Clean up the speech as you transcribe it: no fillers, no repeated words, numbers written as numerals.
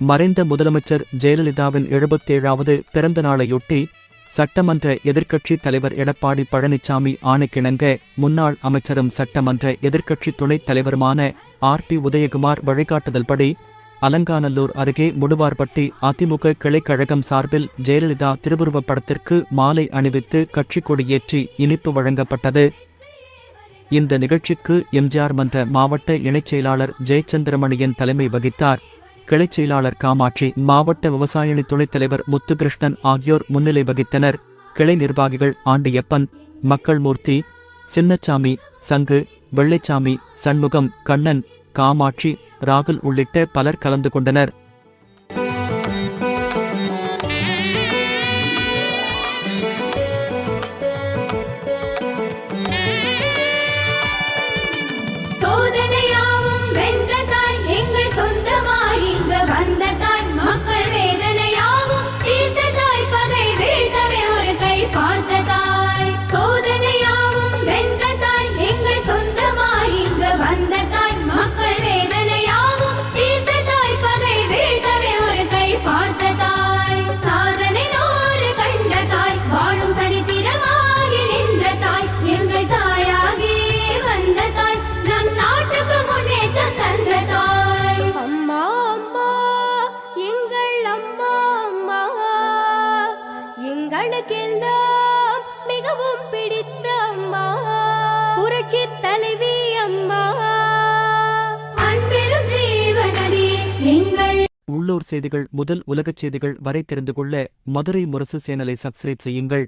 மறைந்த முதலமைச்சர் ஜெயலலிதாவின் 77வது பிறந்த நாளையொட்டி சட்டமன்ற எதிர்க்கட்சித் தலைவர் எடப்பாடி பழனிசாமி ஆணைக்கிணங்க முன்னாள் அமைச்சரும் சட்டமன்ற எதிர்க்கட்சி துணைத் தலைவருமான ஆர்.பி. உதயகுமார் வழிகாட்டுதல்படி அலங்காநல்லூர் அருகே முடுவார்பட்டி அதிமுக கிளைக்கழகம் சார்பில் ஜெயலலிதா திருவுருவப் படத்திற்கு மாலை அணிவித்து கட்சிக் கொடியேற்றி இனிப்பு வழங்கப்பட்டது. இந்த நிகழ்ச்சிக்கு எம்ஜிஆர் மன்ற மாவட்ட இணைச் செயலாளர் ஜெயச்சந்திரமணியன் தலைமை வகித்தார். கிளைச் செயலாளர் காமாட்சி, மாவட்ட விவசாயணி துணைத் தலைவர் முத்துகிருஷ்ணன் ஆகியோர் முன்னிலை வகித்தனர். கிளை நிர்வாகிகள் ஆண்டியப்பன், மக்கள்மூர்த்தி, சின்னச்சாமி, சங்கு, வெள்ளைச்சாமி, சண்முகம், கண்ணன், காமாட்சி, ராகுல் உள்ளிட்ட பலர் கலந்து கொண்டனர். எங்களுக்கெல்லாம் மிகவும் பிடித்த அம்மா, புரட்சி தலைவி அம்மா, அன்பிலும் ஜீவநதி எங்கள். உள்ளூர் செய்திகள் முதல் உலகச் செய்திகள் வரை தெரிந்து கொள்ள மதுரை முரசு சேனலை சப்ஸ்கிரைப் செய்யுங்கள்.